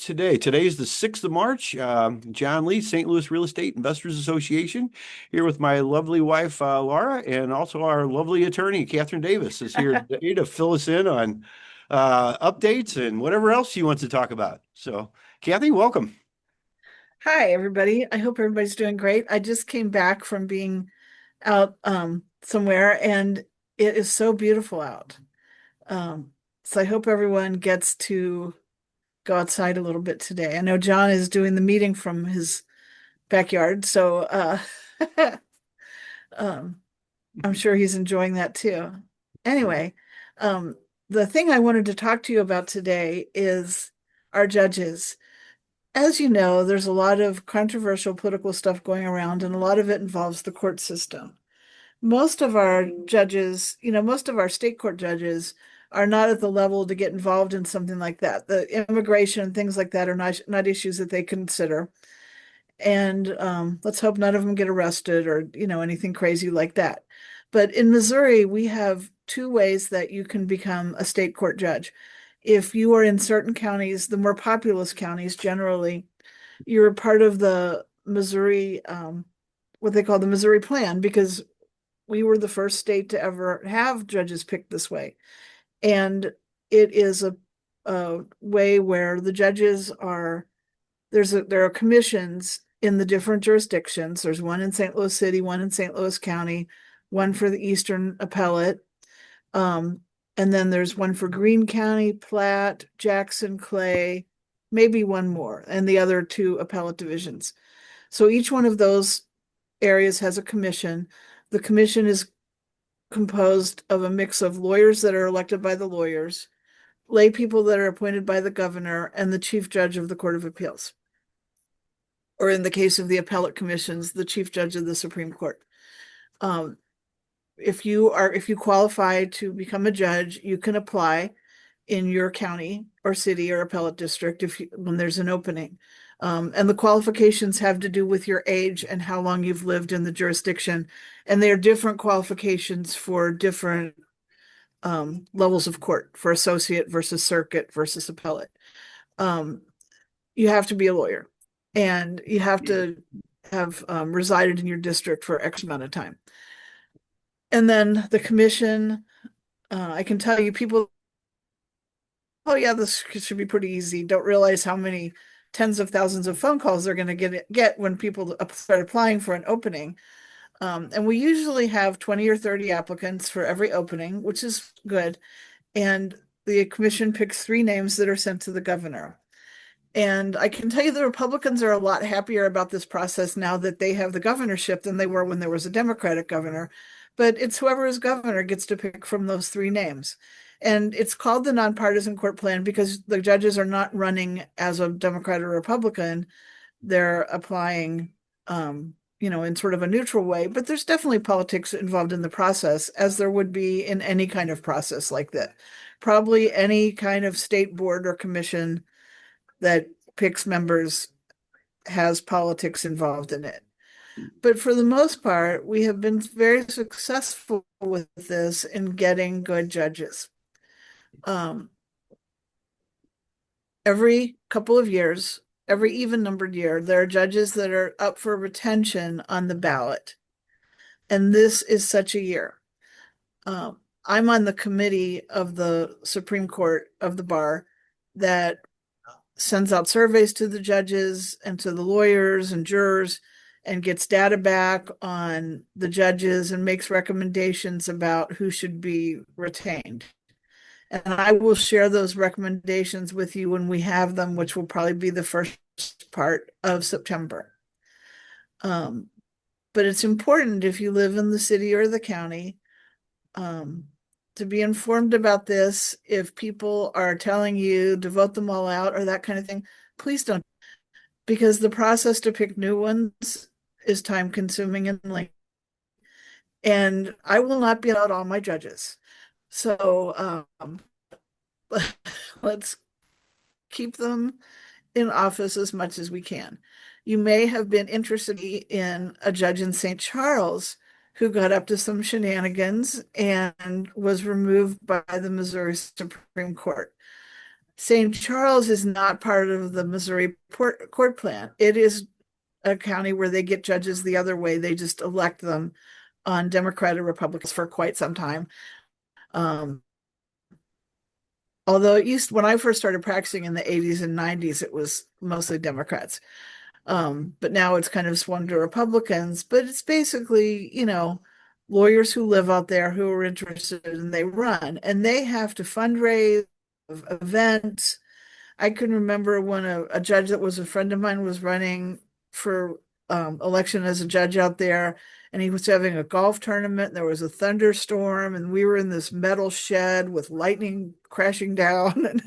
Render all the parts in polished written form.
today? Today is the 6th of March. John Lee, St. Louis Real Estate Investors Association, here with my lovely wife, Laura, and also our lovely attorney, Catherine Davis, is here today to fill us in on updates and whatever else she wants to talk about. So, Kathie, welcome. Hi, everybody. I hope everybody's doing great. I just came back from being out somewhere and it is so beautiful out. So I hope everyone gets to go outside a little bit today. I know John is doing the meeting from his backyard, so um, I'm sure he's enjoying that too. Anyway, um, the thing I wanted to talk to you about today is our judges. As you know, there's a lot of controversial political stuff going around, and a lot of it involves the court system. Most of our judges, most of our state court judges are not at the level to get involved in something like that. The immigration and things like that are not issues that they consider. And let's hope none of them get arrested or, anything crazy like that. But in Missouri, we have two ways that you can become a state court judge. If you are in certain counties, the more populous counties generally, you're part of the Missouri, what they call the Missouri Plan, because we were the first state to ever have judges picked this way. And it is a way where the judges are, there are commissions in the different jurisdictions. There's one in St. Louis City, one in St. Louis County, one for the Eastern Appellate. And then there's one for Greene County, Platte, Jackson, Clay, maybe one more, and the other two appellate divisions. So each one of those areas has a commission. The commission is composed of a mix of lawyers that are elected by the lawyers, lay people that are appointed by the governor, and the chief judge of the Court of Appeals. Or in the case of the appellate commissions, the chief judge of the Supreme Court. If you qualify to become a judge, you can apply in your county or city or appellate district when there's an opening. And the qualifications have to do with your age and how long you've lived in the jurisdiction. And there are different qualifications for different levels of court, for associate versus circuit versus appellate. You have to be a lawyer and you have to have resided in your district for X amount of time. And then the commission, I can tell you people, oh yeah, this should be pretty easy. Don't realize how many tens of thousands of phone calls they're going to get when people start applying for an opening. And we usually have 20 or 30 applicants for every opening, which is good. And the commission picks 3 names that are sent to the governor. And I can tell you the Republicans are a lot happier about this process now that they have the governorship than they were when there was a Democratic governor. But it's whoever is governor gets to pick from those 3 names. And it's called the nonpartisan court plan because the judges are not running as a Democrat or Republican. They're applying, in sort of a neutral way. But there's definitely politics involved in the process, as there would be in any kind of process like that. Probably any kind of state board or commission that picks members has politics involved in it. But for the most part, we have been very successful with this in getting good judges. Every couple of years, every even numbered year, there are judges that are up for retention on the ballot. And this is such a year. I'm on the committee of the Supreme Court of the bar that sends out surveys to the judges and to the lawyers and jurors and gets data back on the judges and makes recommendations about who should be retained. And I will share those recommendations with you when we have them, which will probably be the first part of September. But it's important if you live in the city or the county to be informed about this. If people are telling you to vote them all out or that kind of thing, please don't, because the process to pick new ones is time consuming and lengthy. And I will not be out all my judges. So let's keep them in office as much as we can. You may have been interested in a judge in St. Charles who got up to some shenanigans and was removed by the Missouri Supreme Court. St. Charles is not part of the Missouri court plan. It is a county where they get judges the other way. They just elect them on Democrat or Republicans for quite some time. Um, although it used, when I first started practicing in the 80s and 90s, it was mostly Democrats. But now it's kind of swung to Republicans. But it's basically, lawyers who live out there who are interested and they run and they have to fundraise events. I can remember when a judge that was a friend of mine was running for election as a judge out there, and he was having a golf tournament. There was a thunderstorm, and we were in this metal shed with lightning crashing down.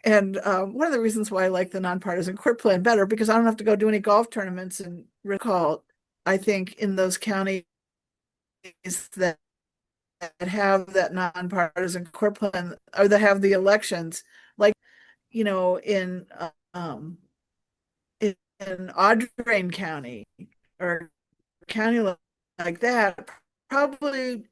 And one of the reasons why I like the nonpartisan court plan better, because I don't have to go do any golf tournaments. And recall, I think in those counties that have that nonpartisan court plan or that have the elections, like in Audrain County or county like that, probably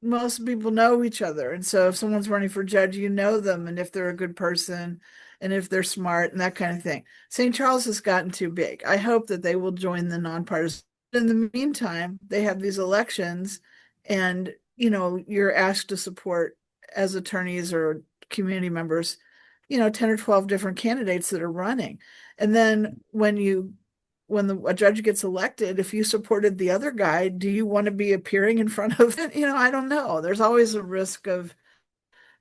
most people know each other. And so if someone's running for judge, you know them, and if they're a good person and if they're smart and that kind of thing. St. Charles has gotten too big. I hope that they will join the nonpartisan. In the meantime, they have these elections, and you're asked to support as attorneys or community members, 10 or 12 different candidates that are running. And then when a judge gets elected, if you supported the other guy, do you want to be appearing in front of it? I don't know. There's always a risk of,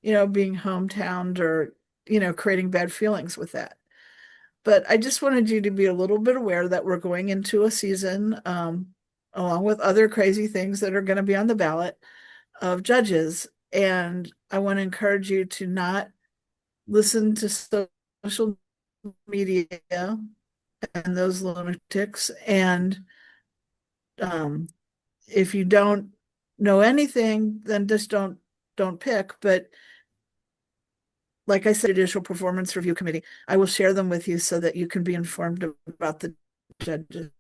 being hometowned or, creating bad feelings with that. But I just wanted you to be a little bit aware that we're going into a season, along with other crazy things that are going to be on the ballot of judges. And I want to encourage you to not listen to social media and those lunatics. And if you don't know anything, then just don't pick. But like I said, Judicial Performance Review Committee, I will share them with you so that you can be informed about the judges.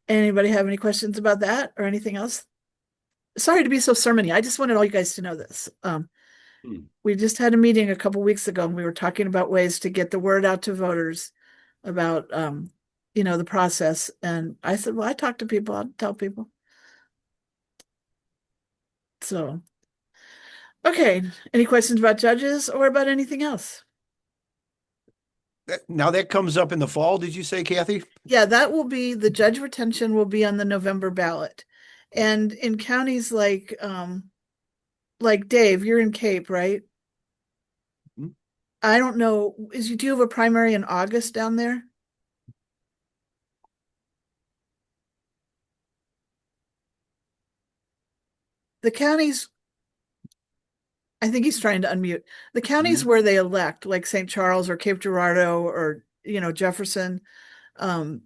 Anybody have any questions about that or anything else? Sorry to be so sermony. I just wanted all you guys to know this. We just had a meeting a couple weeks ago, and we were talking about ways to get the word out to voters about the process. And I said, well, I talk to people, I'll tell people. So, okay. Any questions about judges or about anything else? Now that comes up in the fall, did you say, Kathie? Yeah, that will be, the judge retention will be on the November ballot. And in counties like Dave, you're in Cape, right? Mhm. I don't know. Do you have a primary in August down there? The counties, I think he's trying to unmute. The counties where they elect, like St. Charles or Cape Girardeau or, Jefferson, um,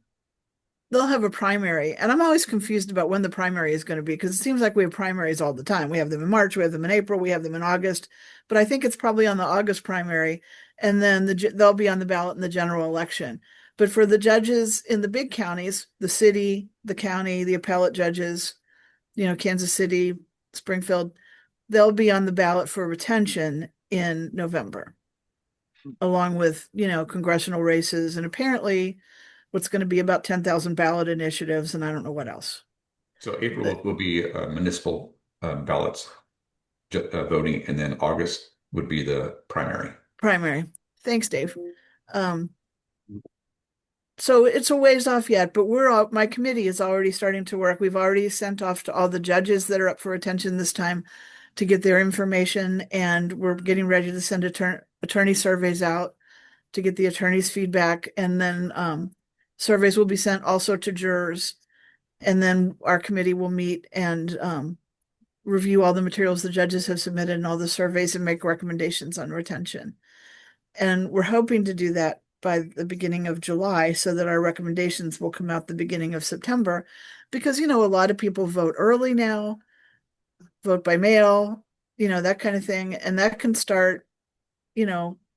they'll have a primary. And I'm always confused about when the primary is going to be, because it seems like we have primaries all the time. We have them in March, we have them in April, we have them in August. But I think it's probably on the August primary, and then they'll be on the ballot in the general election. But for the judges in the big counties, the city, the county, the appellate judges, Kansas City, Springfield, they'll be on the ballot for retention in November, along with, congressional races and apparently what's going to be about 10,000 ballot initiatives, and I don't know what else. So April will be municipal ballots voting, and then August would be the primary. Primary. Thanks, Dave. So it's a ways off yet, but my committee is already starting to work. We've already sent off to all the judges that are up for attention this time to get their information, and we're getting ready to send attorney surveys out to get the attorney's feedback, and then surveys will be sent also to jurors, and then our committee will meet and review all the materials the judges have submitted and all the surveys and make recommendations on retention. And we're hoping to do that by the beginning of July so that our recommendations will come out the beginning of September, because a lot of people vote early now, vote by mail, that kind of thing, and that can start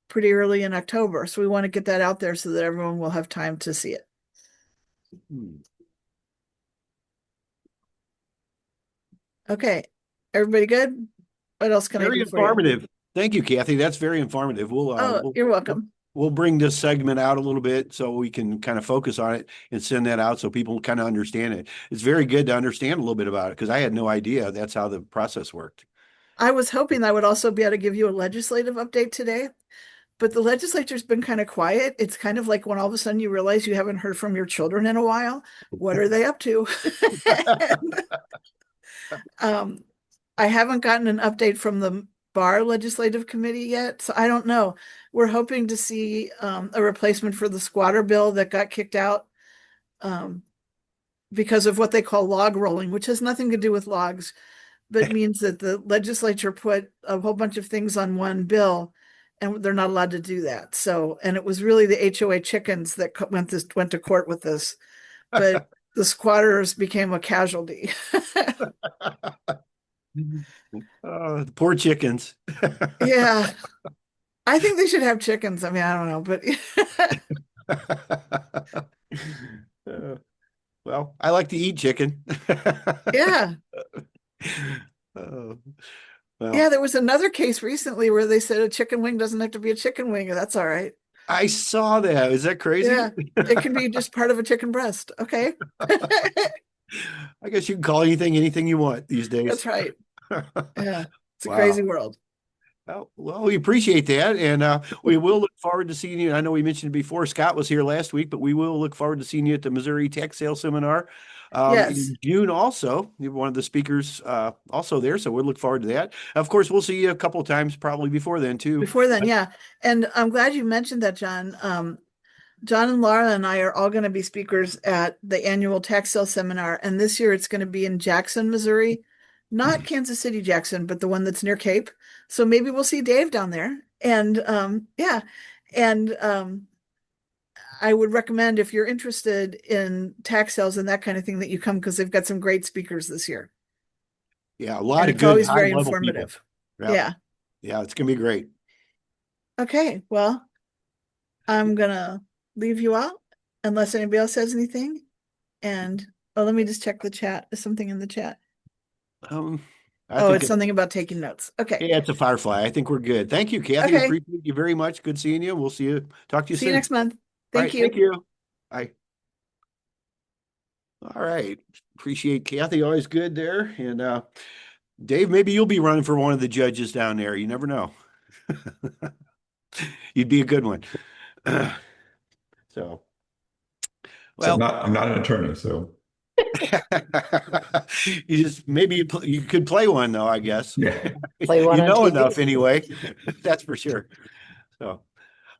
pretty early in October. So we want to get that out there so that everyone will have time to see it. Okay. Everybody good? What else can I Very do for you? informative. Thank you, Kathie. That's very informative. Oh, you're welcome. We'll bring this segment out a little bit so we can kind of focus on it and send that out so people kind of understand it. It's very good to understand a little bit about it because I had no idea that's how the process worked. I was hoping I would also be able to give you a legislative update today, but the legislature's been kind of quiet. It's kind of like when all of a sudden you realize you haven't heard from your children in a while. What are they up to? Um, I haven't gotten an update from the bar legislative committee yet, so I don't know. We're hoping to see a replacement for the squatter bill that got kicked out because of what they call log rolling, which has nothing to do with logs, but means that the legislature put a whole bunch of things on one bill and they're not allowed to do that. So, and it was really the HOA chickens that went to court with this, but the squatters became a casualty. The poor chickens. Yeah. I think they should have chickens. I mean, I don't know, but Well, I like to eat chicken. yeah. Well, Yeah, there was another case recently where they said a chicken wing doesn't have to be a chicken wing, and that's all right. I saw that. Is that crazy? Yeah, it can be just part of a chicken breast. Okay. I guess you can call anything you want these days. That's right. Yeah, it's a Wow. crazy world. Well, we appreciate that. And we will look forward to seeing you. I know we mentioned before, Scott was here last week, but we will look forward to seeing you at the Missouri Tax Sale Seminar Yes. in June also. You're one of the speakers also there, so we'll look forward to that. Of course, we'll see you a couple of times probably before then too. Before then, yeah. And I'm glad you mentioned that, John. John and Laura and I are all going to be speakers at the annual tax sale seminar. And this year it's going to be in Jackson, Missouri, not Kansas City, Jackson, but the one that's near Cape. So maybe we'll see Dave down there. And yeah. And I would recommend if you're interested in tax sales and that kind of thing that you come because they've got some great speakers this year. Yeah, a lot And of it's good always very high-level people. informative. Yeah. Yeah. Yeah, it's gonna be great. Okay. Well, I'm gonna leave you out unless anybody else has anything. And oh, let me just check the chat. Is something in the chat? I Oh, think it's something about taking notes. Okay. yeah, it's a firefly. I think we're good. Thank you, Kathie. Okay. Appreciate you very much. Good seeing you. We'll see you. Talk to you See soon. you next month. All Thank right, you. thank you. Bye. All right. Appreciate Kathie. Always good there. And Dave, maybe you'll be running for one of the judges down there. You never know. You'd be a good one. So, So well, I'm not an attorney, so you just maybe you could play one though, I guess. yeah. Play one You on know TV. enough anyway. That's for sure. So,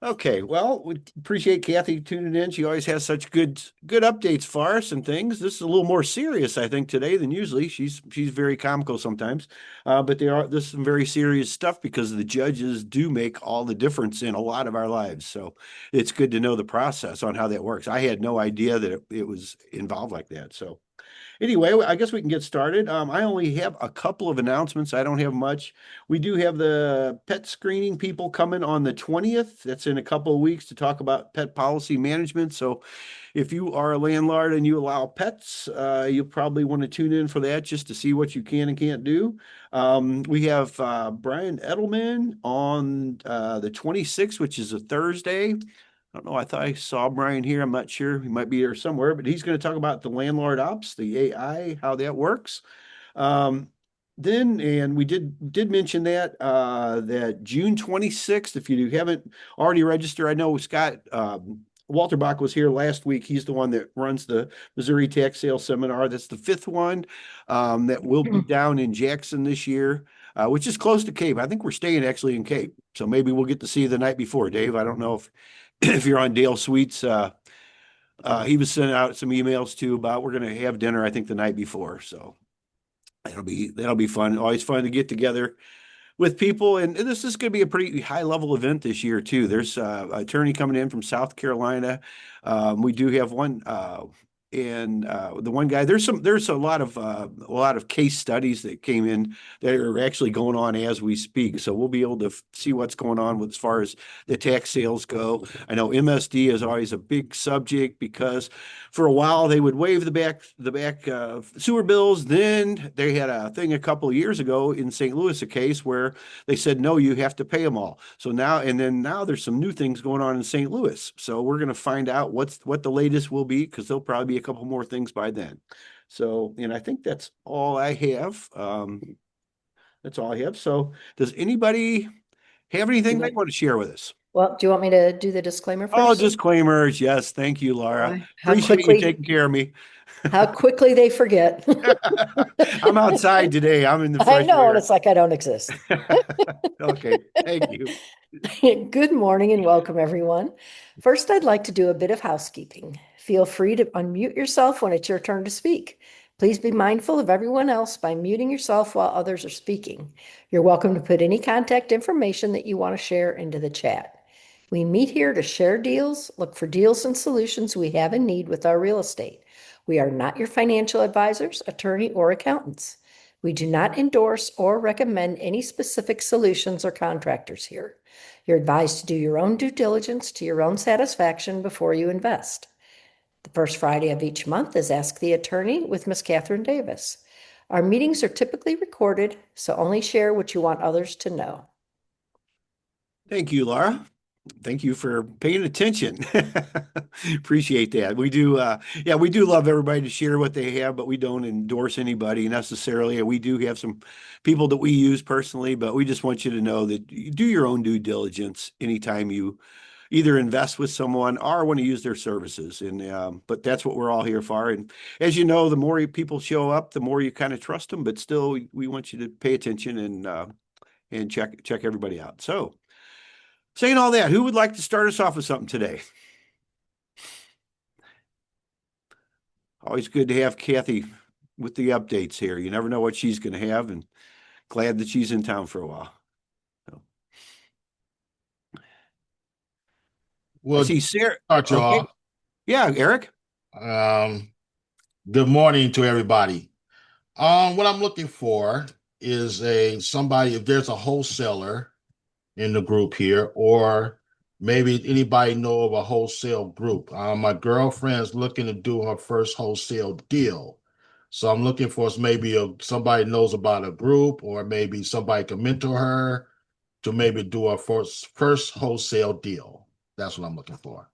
okay. Well, we appreciate Kathie tuning in. She always has such good updates for us and things. This is a little more serious, I think, today than usually. She's very comical sometimes, but this is some very serious stuff because the judges do make all the difference in a lot of our lives. So it's good to know the process on how that works. I had no idea that it was involved like that. So. Anyway, I guess we can get started. I only have a couple of announcements. I don't have much. We do have the pet screening people coming on the 20th. That's in a couple of weeks to talk about pet policy management. So if you are a landlord and you allow pets, you'll probably want to tune in for that just to see what you can and can't do. We have Brian Edelman on the 26th, which is a Thursday. I don't know. I thought I saw Brian here. I'm not sure. He might be here somewhere, but he's going to talk about the LandlordOps, the AI, how that works. And we did mention that June 26th, if you haven't already registered, I know Scott Walter Bach was here last week. He's the one that runs the Missouri Tax Sale Seminar. That's the 5th one that will be down in Jackson this year, which is close to Cape. I think we're staying actually in Cape. So maybe we'll get to see you the night before, Dave. I don't know if you're on Dale Suites. He was sending out some emails too about we're going to have dinner, I think, the night before. So that'll be fun. Always fun to get together with people. And this is going to be a pretty high level event this year too. There's an attorney coming in from South Carolina. We do have one the one guy, there's a lot of case studies that came in that are actually going on as we speak. So we'll be able to see what's going on with as far as the tax sales go. I know MSD is always a big subject because for a while they would waive the back sewer bills. Then they had a thing a couple of years ago in St. Louis, a case where they said no, you have to pay them all. So now there's some new things going on in St. Louis. So we're going to find out what the latest will be, because there'll probably be a couple more things by then. So, and I think that's all I have. That's all I have. So does anybody have anything they want to share with us? Well, do you want me to do the disclaimer Oh, first? disclaimers. Yes. Thank you, Laura. How Appreciate you quickly- taking care of me. How quickly they forget. I'm outside today. I'm in the I fresh know, air. and it's like I don't exist. Okay. Thank you. Good morning and welcome, everyone. First, I'd like to do a bit of housekeeping. Feel free to unmute yourself when it's your turn to speak. Please be mindful of everyone else by muting yourself while others are speaking. You're welcome to put any contact information that you want to share into the chat. We meet here to share deals, look for deals and solutions we have in need with our real estate. We are not your financial advisors, attorney, or accountants. We do not endorse or recommend any specific solutions or contractors here. You're advised to do your own due diligence to your own satisfaction before you invest. The first Friday of each month is Ask the Attorney with Ms. Catherine Davis. Our meetings are typically recorded, so only share what you want others to know. Thank you, Laura. Thank you for paying attention. Appreciate that. We do, we do love everybody to share what they have, but we don't endorse anybody necessarily. And we do have some people that we use personally, but we just want you to know that you do your own due diligence anytime you either invest with someone or want to use their services. And but that's what we're all here for. And as you know, the more people show up, the more you kind of trust them. But still, we want you to pay attention and check everybody out. So, saying all that, who would like to start us off with something today? Always good to have Kathie with the updates here. You never know what she's going to have, and glad that she's in town for a while. So. Well, I see Sarah. start you Okay. off. Yeah, Eric. Good morning to everybody. What I'm looking for is somebody, if there's a wholesaler in the group here, or maybe anybody know of a wholesale group. My girlfriend's looking to do her first wholesale deal. So I'm looking for maybe somebody knows about a group, or maybe somebody can mentor her to maybe do a first wholesale deal. That's what I'm looking for.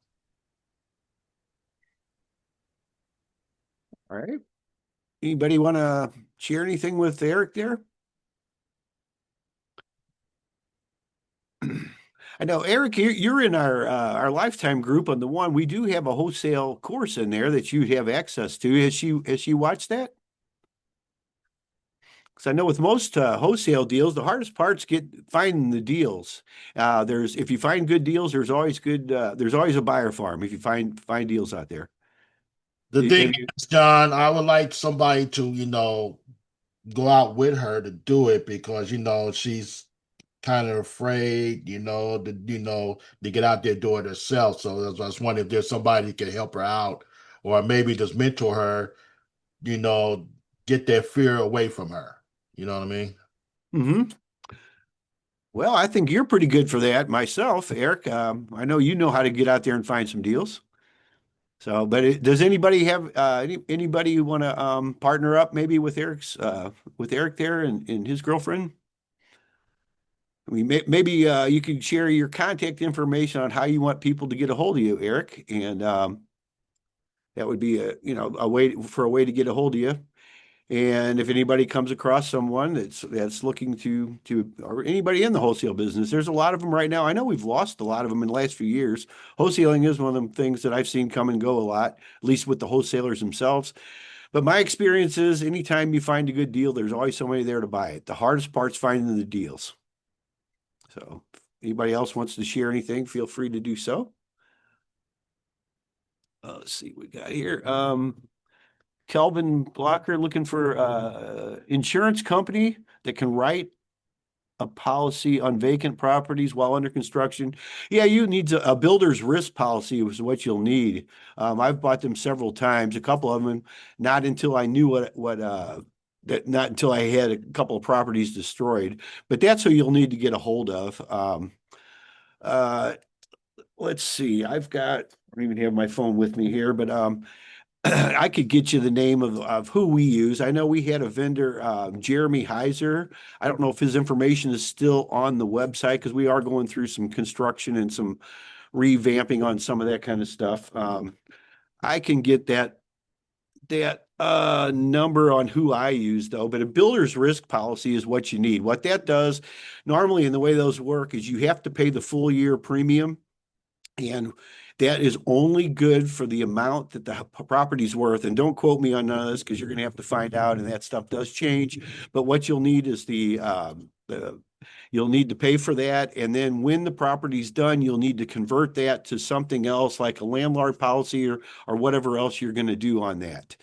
All right. Anybody want to share anything with Eric there? I know, Eric, you're in our lifetime group on the one. We do have a wholesale course in there that you have access to. Has she watched that? Because I know with most wholesale deals, the hardest part's finding the deals. If you find good deals, there's always a buyer for them if you find deals out there. The thing is, John, I would like somebody to, go out with her to do it, because, she's kind of afraid, to get out there and do it herself. So I was wondering if there's somebody who can help her out, or maybe just mentor her, get that fear away from her. You know what I mean? Mm-hmm. Well, I think you're pretty good for that myself, Eric. I know you know how to get out there and find some deals. So, but does anybody have anybody who want to partner up maybe with Eric there and his girlfriend? I mean, maybe you can share your contact information on how you want people to get a hold of you, Eric, and that would be a way to get a hold of you. And if anybody comes across someone that's looking to or anybody in the wholesale business, there's a lot of them right now. I know we've lost a lot of them in the last few years. Wholesaling is one of them things that I've seen come and go a lot, at least with the wholesalers themselves. But my experience is anytime you find a good deal, there's always somebody there to buy it. The hardest part's finding the deals. So if anybody else wants to share anything, feel free to do so. Let's see what we got here. Kelvin Blocker looking for insurance company that can write a policy on vacant properties while under construction. Yeah, you need a builder's risk policy is what you'll need. I've bought them several times, a couple of them, not until I knew not until I had a couple of properties destroyed, but that's who you'll need to get a hold of. Uh, let's see, I don't even have my phone with me here, but I could get you the name of who we use. I know we had a vendor, Jeremy Heiser. I don't know if his information is still on the website because we are going through some construction and some revamping on some of that kind of stuff. I can get that number on who I use though, but a builder's risk policy is what you need. What that does normally, and the way those work, is you have to pay the full year premium. And that is only good for the amount that the property's worth. And don't quote me on none of this because you're going to have to find out, and that stuff does change. But what you'll need is you'll need to pay for that. And then when the property's done, you'll need to convert that to something else like a landlord policy or whatever else you're going to do on that.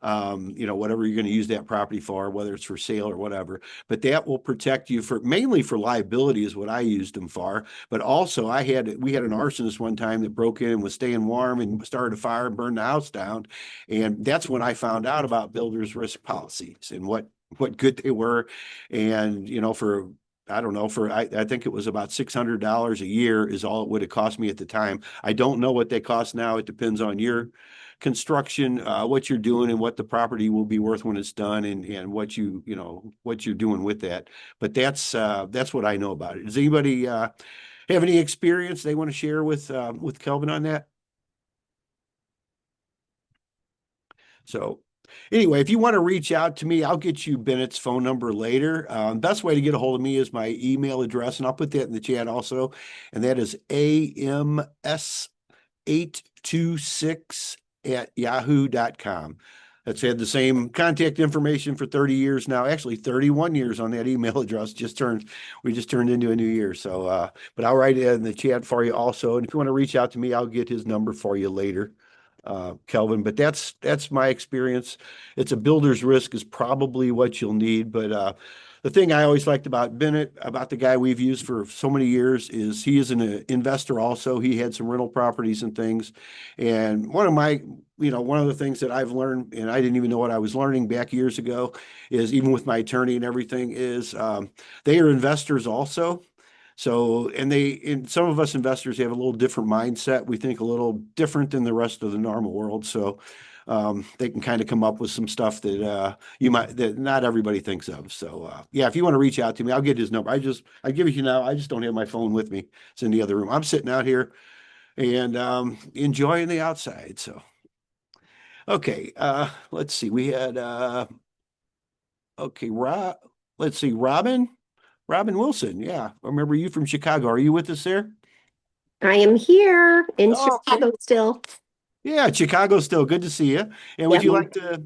Whatever you're going to use that property for, whether it's for sale or whatever, but that will protect you mainly for liability is what I used them for. But also we had an arsonist one time that broke in and was staying warm and started a fire and burned the house down. And that's when I found out about builders risk policies and what good they were. And, I think it was about $600 a year is all it would have cost me at the time. I don't know what they cost now. It depends on your construction, what you're doing and what the property will be worth when it's done and what you're doing with that. But that's what I know about it. Does anybody have any experience they want to share with Kelvin on that? So anyway, if you want to reach out to me, I'll get you Bennett's phone number later. Best way to get a hold of me is my email address, and I'll put that in the chat also. And that is ams826@yahoo.com. That's had the same contact information for 30 years now, actually 31 years on that email address. We just turned into a new year. So, but I'll write it in the chat for you also. And if you want to reach out to me, I'll get his number for you later, Kelvin. But that's my experience. It's a builder's risk is probably what you'll need. But the thing I always liked about Bennett, about the guy we've used for so many years, is he is an investor also. He had some rental properties and things. And one of the things that I've learned, and I didn't even know what I was learning back years ago, is even with my attorney and everything, is they are investors also. So, and some of us investors have a little different mindset. We think a little different than the rest of the normal world. So they can kind of come up with some stuff that that not everybody thinks of. So yeah, if you want to reach out to me, I'll get his number. I give it you now. I just don't have my phone with me. It's in the other room. I'm sitting out here and enjoying the outside. So okay, let's see. We had let's see, Robin Wilson. Yeah, I remember you from Chicago. Are you with us there? I am here in Oh. Chicago still. Yeah, Chicago still. Good to see you. And would you like to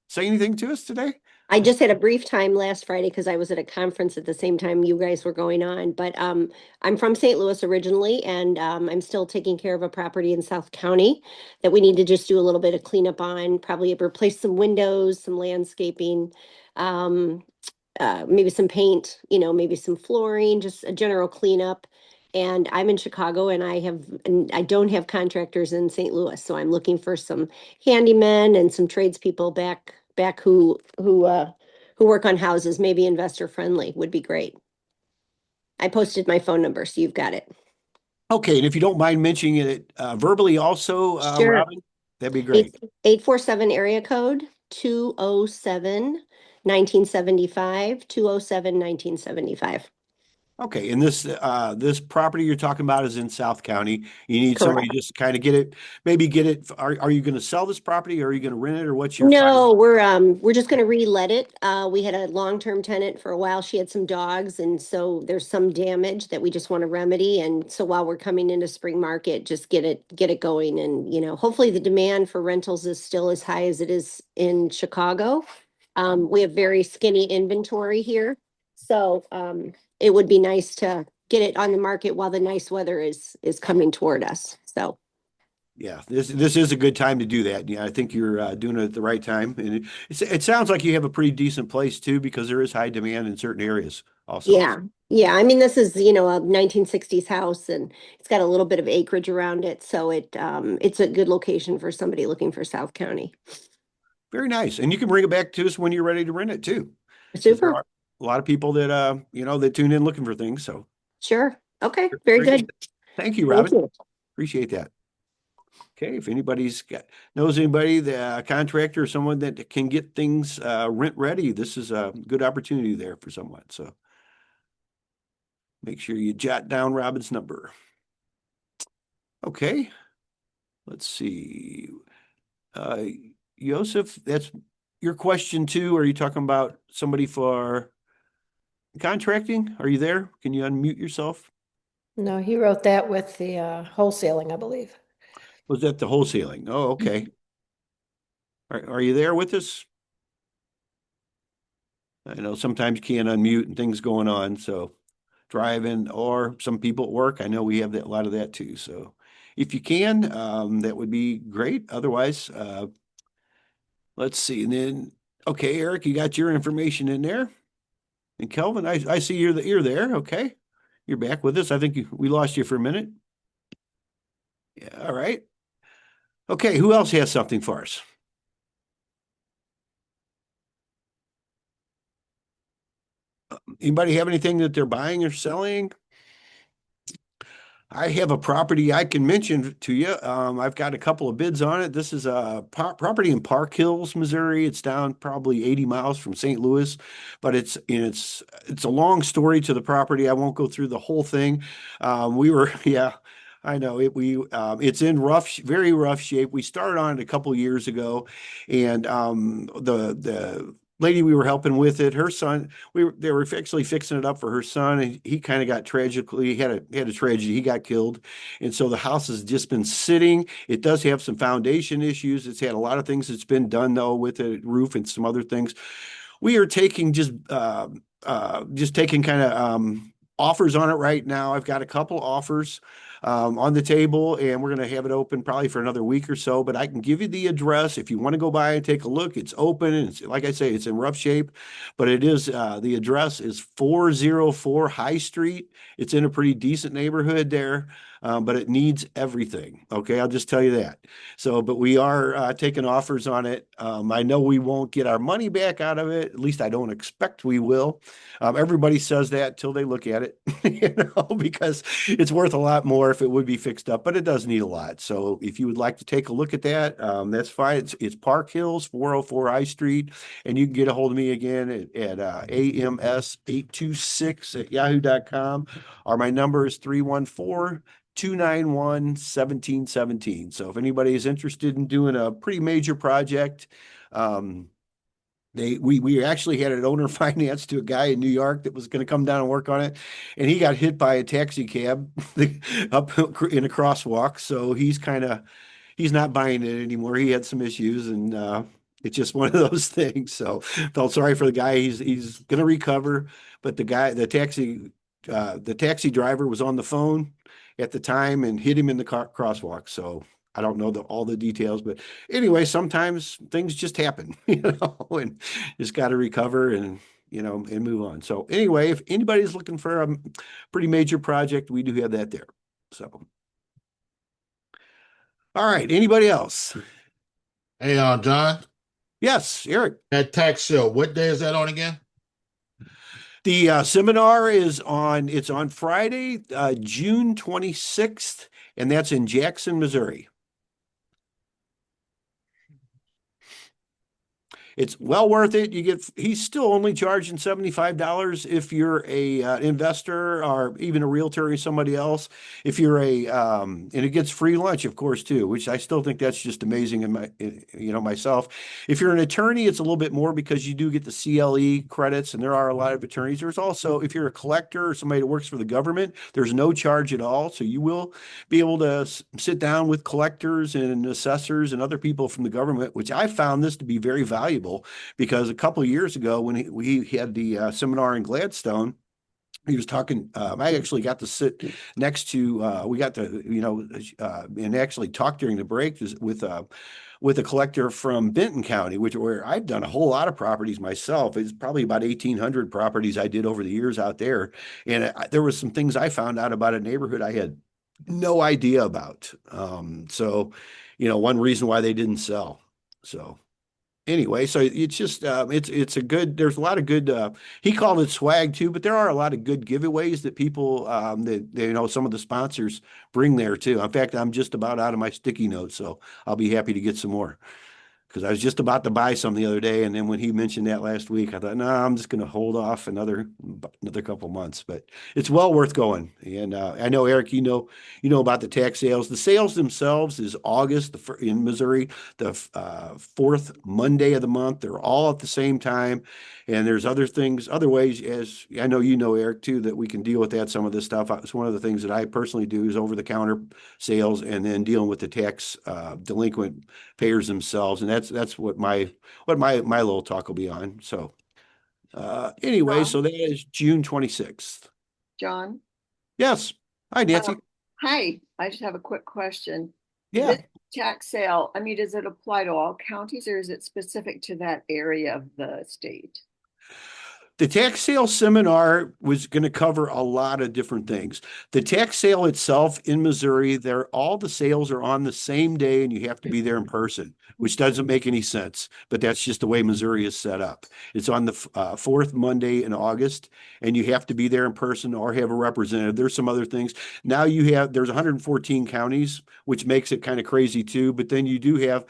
say anything to us today? I just had a brief time last Friday because I was at a conference at the same time you guys were going on. But I'm from St. Louis originally, and I'm still taking care of a property in South County that we need to just do a little bit of cleanup on, probably replace some windows, some landscaping, maybe some paint, maybe some flooring, just a general cleanup. And I'm in Chicago, and I don't have contractors in St. Louis, so I'm looking for some handymen and some tradespeople back who work on houses. Maybe investor friendly would be great. I posted my phone number, so you've got it. Okay, and if you don't mind mentioning it verbally also, Sure. Robin, that'd be great. 847 area code 207-1975, 207-1975. Okay, and this property you're talking about is in South County. You need somebody just to kind of get it. Are you going to sell this property, or are you going to rent it, or what's your? No, we're just going to re-let it. We had a long-term tenant for a while. She had some dogs, and so there's some damage that we just want to remedy. And so while we're coming into spring market, just get it going. And hopefully the demand for rentals is still as high as it is in Chicago. We have very skinny inventory here, so it would be nice to get it on the market while the nice weather is coming toward us. So Yeah, this is a good time to do that. Yeah, I think you're doing it at the right time, and it sounds like you have a pretty decent place too, because there is high demand in certain areas also. Yeah, yeah. I mean, this is, you know, a 1960s house and it's got a little bit of acreage around it. So it's a good location for somebody looking for South County. Very nice, and you can bring it back to us when you're ready to rent it too, because there Super. are a lot of people that that tune in looking for things. So Sure. Okay. Very good. Thank you, Thank Robin. you. Appreciate that. Okay, if knows anybody, the contractor or someone that can get things rent ready, this is a good opportunity there for someone. So make sure you jot down Robin's number. Okay, let's see. Joseph, that's your question too. Are you talking about somebody for contracting? Are you there? Can you unmute yourself? No, he wrote that with the wholesaling, I believe. Was that the wholesaling? Oh, okay. Are you there with us? I know sometimes you can't unmute and things going on, so driving or some people at work. I know we have a lot of that too. So if you can, that would be great. Otherwise, let's see. And then, okay, Eric, you got your information in there. And Kelvin, I see you're there. Okay, you're back with us. I think we lost you for a minute. Yeah, all right. Okay, who else has something for us? Anybody have anything that they're buying or selling? I have a property I can mention to you. I've got a couple of bids on it. This is a property in Park Hills, Missouri. It's down probably 80 miles from St. Louis, but it's a long story to the property. I won't go through the whole thing. Yeah, I know it's in very rough shape. We started on it a couple years ago, and the lady we were helping with it, her son, they were actually fixing it up for her son, and he kind of got tragically, had a tragedy. He got killed, and so the house has just been sitting. It does have some foundation issues. It's had a lot of things that's been done though with the roof and some other things. We are taking just taking kind of offers on it right now. I've got a couple offers on the table, and we're going to have it open probably for another week or so. But I can give you the address if you want to go by and take a look. It's open, and like I say, it's in rough shape, but it is the address is 404 High Street. It's in a pretty decent neighborhood there, but it needs everything. Okay, I'll just tell you that. So, but we are taking offers on it. I know we won't get our money back out of it. At least I don't expect we will. Everybody says that till they look at it, because it's worth a lot more if it would be fixed up, but it does need a lot. So if you would like to take a look at that, that's fine. It's Park Hills, 404 I Street, and you can get a hold of me again at ams826@yahoo.com, or my number is 314-291-1717. So if anybody is interested in doing a pretty major project, we actually had an owner finance to a guy in New York that was going to come down and work on it, and he got hit by a taxi cab up in a crosswalk. So he's not buying it anymore. He had some issues, and it's just one of those things. So felt sorry for the guy. He's going to recover, but the taxi driver was on the phone at the time and hit him in the crosswalk. So I don't know all the details, but anyway, sometimes things just happen, and just got to recover and move on. So anyway, if anybody's looking for a pretty major project, we do have that there. So, all right, anybody else? Hey, John, Yes, Eric. that tax sale, what day is that on again? The seminar it's on Friday, June 26th, and that's in Jackson, Missouri. It's well worth it. He's still only charging $75 if you're a investor or even a realtor or somebody else. If you're and it gets free lunch, of course, too, which I still think that's just amazing myself. If you're an attorney, it's a little bit more because you do get the CLE credits, and there are a lot of attorneys. There's also, if you're a collector or somebody that works for the government, there's no charge at all. So you will be able to sit down with collectors and assessors and other people from the government, which I found this to be very valuable, because a couple of years ago when we had the seminar in Gladstone, he was talking, I actually got to sit next to, we got to, and actually talk during the break with a collector from Benton County, where I've done a whole lot of properties myself. It's probably about 1,800 properties I did over the years out there. And there was some things I found out about a neighborhood I had no idea about. So, one reason why they didn't sell. So anyway, so it's just it's a good, there's a lot of good he called it swag too, but there are a lot of good giveaways that people that some of the sponsors bring there too. In fact, I'm just about out of my sticky notes, so I'll be happy to get some more. Because I was just about to buy some the other day, and then when he mentioned that last week, I thought, no, I'm just going to hold off another couple months. But it's well worth going. And I know, Eric, you know about the tax sales. The sales themselves is August in Missouri, the fourth Monday of the month. They're all at the same time. And there's other things, other ways, as I know Eric, too, that we can deal with that. Some of this stuff. It's one of the things that I personally do is over-the-counter sales, and then dealing with the tax delinquent payers themselves. And that's what my little talk will be on. So anyway, so that is June 26th. John? Yes. Hi, Nancy. Hi, I just have a quick question. Yeah. This tax sale, I mean, does it apply to all counties, or is it specific to that area of the state? The tax sale seminar was going to cover a lot of different things. The tax sale itself in Missouri, all the sales are on the same day, and you have to be there in person, which doesn't make any sense, but that's just the way Missouri is set up. It's on the fourth Monday in August, and you have to be there in person or have a representative. There's some other things. Now there's 114 counties, which makes it kind of crazy too, but then you do have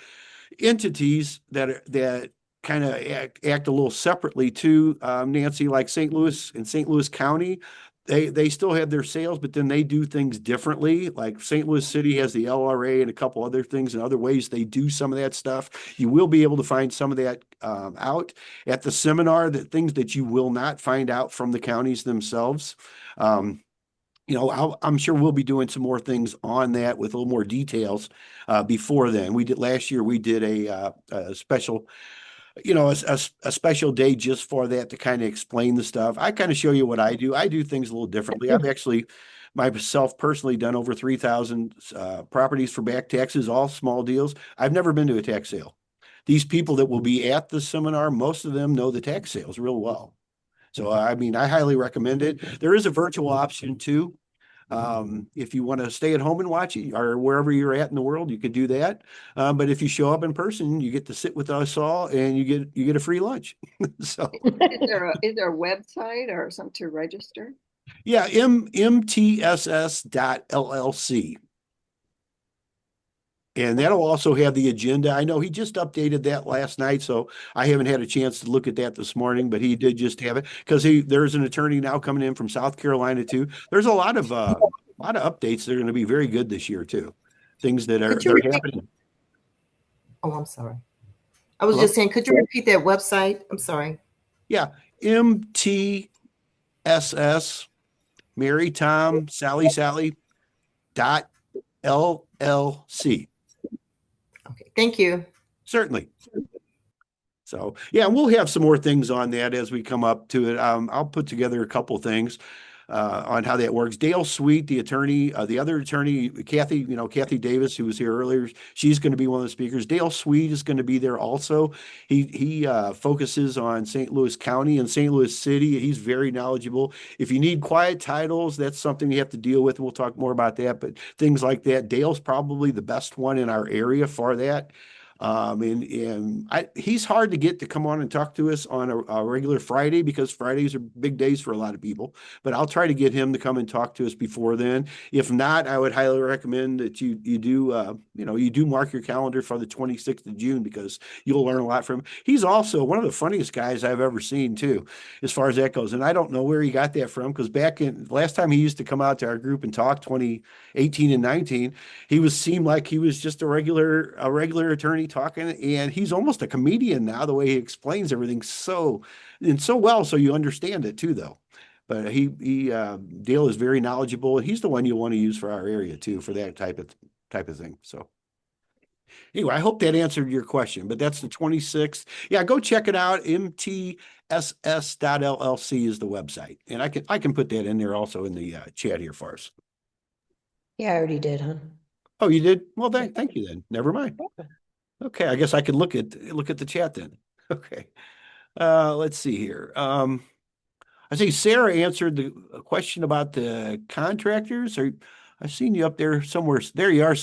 entities that kind of act a little separately too, Nancy, like St. Louis and St. Louis County. They still have their sales, but then they do things differently. Like St. Louis City has the LRA and a couple other things and other ways they do some of that stuff. You will be able to find some of that out at the seminar, that things that you will not find out from the counties themselves. I'm sure we'll be doing some more things on that with a little more details before then. Last year, we did a special, a special day just for that, to kind of explain the stuff. I kind of show you what I do. I do things a little differently. I've actually myself personally done over 3,000 properties for back taxes, all small deals. I've never been to a tax sale. These people that will be at the seminar, most of them know the tax sales real well. So, I mean, I highly recommend it. There is a virtual option too. If you want to stay at home and watch it, or wherever you're at in the world, you could do that. But if you show up in person, you get to sit with us all, and you get a free lunch. So Is there a website or something to register? yeah, mtss.llc. And that'll also have the agenda. I know he just updated that last night, so I haven't had a chance to look at that this morning, but he did just have it, because there's an attorney now coming in from South Carolina too. There's a lot of updates that are going to be very good this year too. Things that are happening. Oh, I'm sorry. I was just saying, could you repeat that website? I'm sorry. Yeah, mtss, Mary Tom Sally .llc. Okay, thank you. Certainly. So yeah, we'll have some more things on that as we come up to it. I'll put together a couple things on how that works. Dale Sweet, the attorney, the other attorney, Kathie, Kathie Davis, who was here earlier, she's going to be one of the speakers. Dale Sweet is going to be there also. He focuses on St. Louis County and St. Louis City. He's very knowledgeable. If you need quiet titles, that's something you have to deal with. We'll talk more about that, but things like that. Dale's probably the best one in our area for that. He's hard to get to come on and talk to us on a regular Friday, because Fridays are big days for a lot of people, but I'll try to get him to come and talk to us before then. If not, I would highly recommend that you do mark your calendar for the 26th of June, because you'll learn a lot from him. He's also one of the funniest guys I've ever seen too, as far as that goes. And I don't know where he got that from, because last time he used to come out to our group and talk, 2018 and 19, seemed like he was just a regular attorney talking, and he's almost a comedian now, the way he explains everything so well, so you understand it too, though. But Dale is very knowledgeable, and he's the one you want to use for our area too, for that type of thing. So Anyway, I hope that answered your question, but that's the 26th. Yeah, go check it out. mtss.llc is the website. And I can put that in there also in the chat here for us. Yeah, I already did, huh? Oh, you did? Well, thank you then. Never mind. Okay, I guess I could look at the chat then. Okay. Let's see here. I see Sarah answered the question about the contractors. I've seen you up there somewhere. There you are.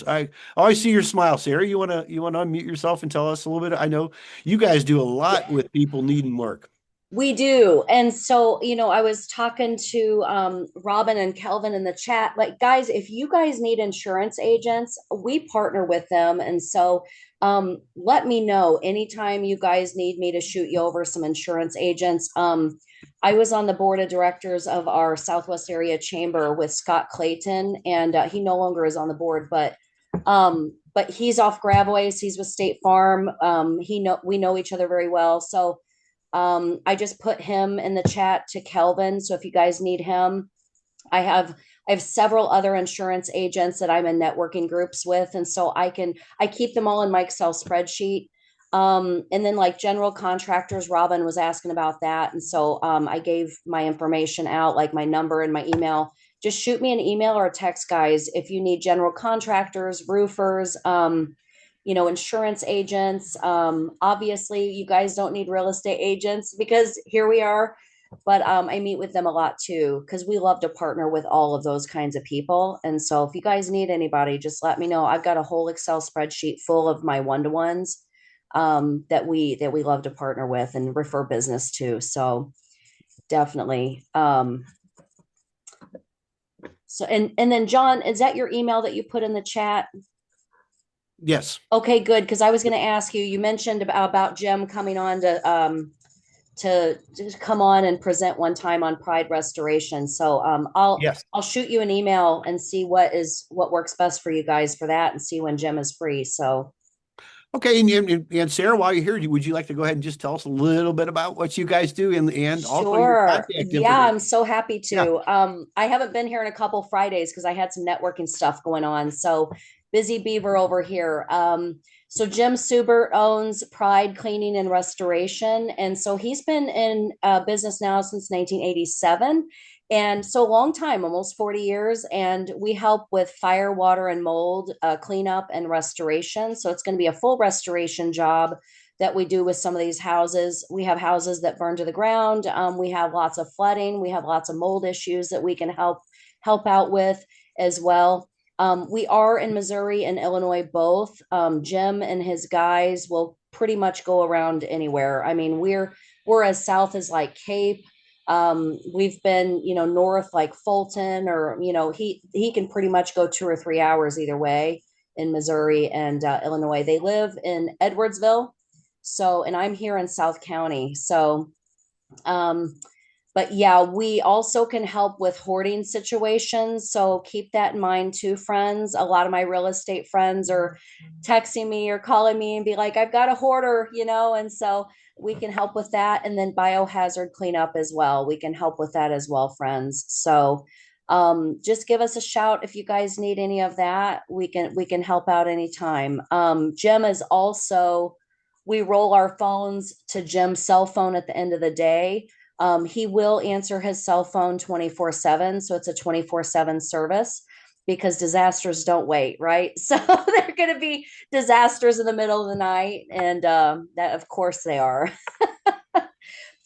I see your smile, Sarah. You wanna unmute yourself and tell us a little bit? I know you guys do a lot with people needing work. We do. And so, I was talking to Robin and Kelvin in the chat, like, guys, if you guys need insurance agents, we partner with them. And so let me know anytime you guys need me to shoot you over some insurance agents. I was on the board of directors of our Southwest area chamber with Scott Clayton, and he no longer is on the board, but he's off Gravois. He's with State Farm. We know each other very well. So I just put him in the chat to Kelvin. So if you guys need him, I have several other insurance agents that I'm in networking groups with. And so I keep them all in my Excel spreadsheet. And then like general contractors, Robin was asking about that. And so I gave my information out, like my number and my email. Just shoot me an email or a text, guys, if you need general contractors, roofers, insurance agents. Obviously, you guys don't need real estate agents because here we are. But I meet with them a lot too, because we love to partner with all of those kinds of people. And so if you guys need anybody, just let me know. I've got a whole Excel spreadsheet full of my one-to-ones that we love to partner with and refer business to. So definitely. So and then John, is that your email that you put in the chat? Yes. Okay, good. Because I was going to ask you. You mentioned about Jim coming on to come on and present one time on Pride Restoration. So I'll shoot you an email and see what works best for you guys for that, and see when Jim is free. So. Okay, and Sarah, while you're here, would you like to go ahead and just tell us a little bit about what you guys do and also your contact information? Yeah, I'm so happy to. Yeah. I haven't been here in a couple Fridays because I had some networking stuff going on. So busy beaver over here. So Jim Subert owns Pride Cleaning and Restoration. And so he's been in business now since 1987. And so long time, almost 40 years. And we help with fire, water, and mold cleanup and restoration. So it's going to be a full restoration job that we do with some of these houses. We have houses that burn to the ground. We have lots of flooding. We have lots of mold issues that we can help out with as well. We are in Missouri and Illinois both. Jim and his guys will pretty much go around anywhere. I mean, we're as south as like Cape. We've been, north like Fulton, or, he can pretty much go 2 or 3 hours either way in Missouri and Illinois. They live in Edwardsville. So, and I'm here in South County. So, but yeah, we also can help with hoarding situations. So keep that in mind too, friends. A lot of my real estate friends are texting me or calling me and be like, I've got a hoarder, and so we can help with that. And then biohazard cleanup as well. We can help with that as well, friends. So just give us a shout if you guys need any of that. We can help out anytime. Jim is also, we roll our phones to Jim's cell phone at the end of the day. He will answer his cell phone 24/7. So it's a 24/7 service, because disasters don't wait, right? So there are going to be disasters in the middle of the night. And that, of course, they are.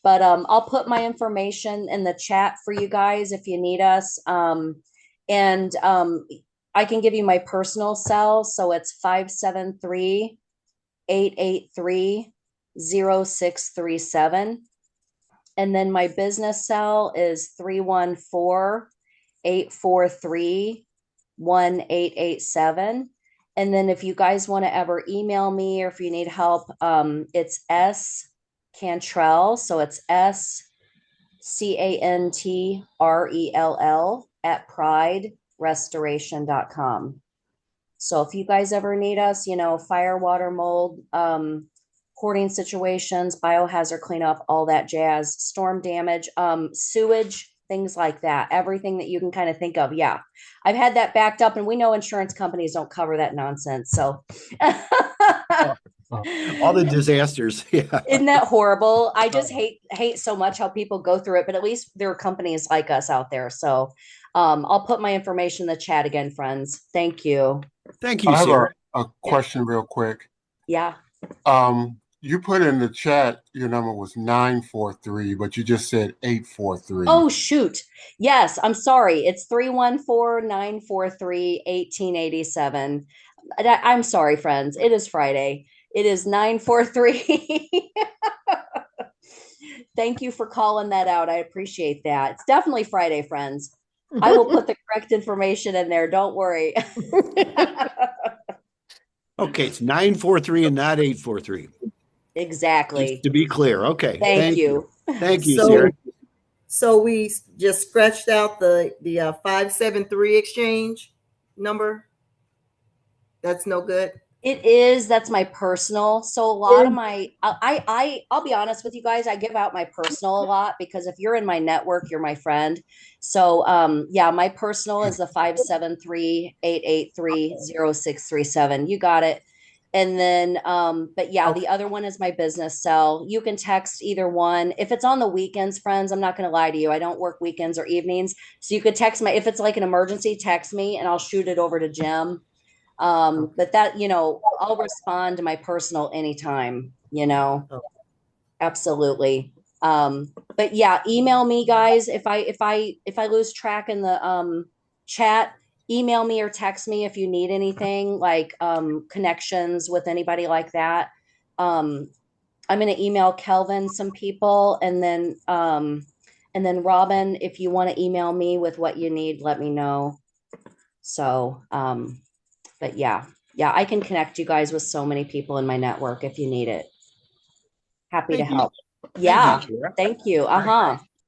But I'll put my information in the chat for you guys if you need us. And I can give you my personal cell. So it's 573-883-0637. And then my business cell is 314-843-1887. And then if you guys want to ever email me or if you need help, it's S Cantrell. So it's SCANTRELL at priderestoration.com. So if you guys ever need us, fire, water, mold, hoarding situations, biohazard cleanup, all that jazz, storm damage, sewage, things like that, everything that you can kind of think of. Yeah, I've had that backed up, and we know insurance companies don't cover that nonsense. So All the disasters. Yeah. Isn't that horrible? I just hate so much how people go through it, but at least there are companies like us out there. So I'll put my information in the chat again, friends. Thank you. Thank you, I have Sarah. a question real quick. Yeah. You put in the chat your number was 943, but you just said 843. Oh, shoot. Yes, I'm sorry. It's 314-943-1887. I'm sorry, friends. It is Friday. It is 943. Thank you for calling that out. I appreciate that. It's definitely Friday, friends. I will put the correct information in there. Don't worry. Okay, it's 943 and not 843. Exactly. Just to be clear. Okay. Thank you. Thank you, So- Sarah. So we just scratched out the 573 exchange number. That's no good. It is. That's my personal. So a lot of my, I'll be honest with you guys. I give out my personal a lot because if you're in my network, you're my friend. So, yeah, my personal is the 573-883-0637. You got it. And then, but yeah, the other one is my business cell. You can text either one. If it's on the weekends, friends, I'm not going to lie to you. I don't work weekends or evenings. So you could text if it's like an emergency, text me and I'll shoot it over to Jim. But that, I'll respond to my personal anytime, absolutely. But yeah, email me, guys. If I lose track in the, chat, email me or text me if you need anything like, connections with anybody like that. I'm going to email Kelvin some people and then Robin, if you want to email me with what you need, let me know. So, but yeah, I can connect you guys with so many people in my network if you need it. Happy to help. Yeah. Thank you.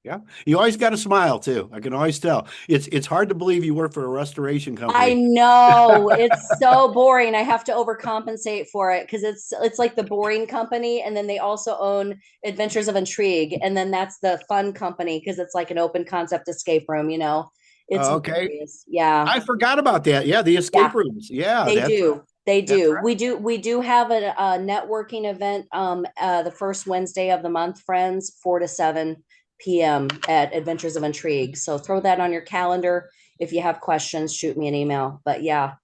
Yeah. You always got a smile too. I can always tell. It's hard to believe you work for a restoration company. I know. It's so boring. I have to overcompensate for it because it's like the boring company. And then they also own Adventures of Intrigue. And then that's the fun company because it's like an open concept escape room, It's okay. hilarious. Yeah. I forgot about that. Yeah, the escape rooms. Yeah. They do. They do. right. We do have a networking event the first Wednesday of the month, friends, 4 to 7 p.m. at Adventures of Intrigue. So throw that on your calendar. If you have questions, shoot me an email. But yeah,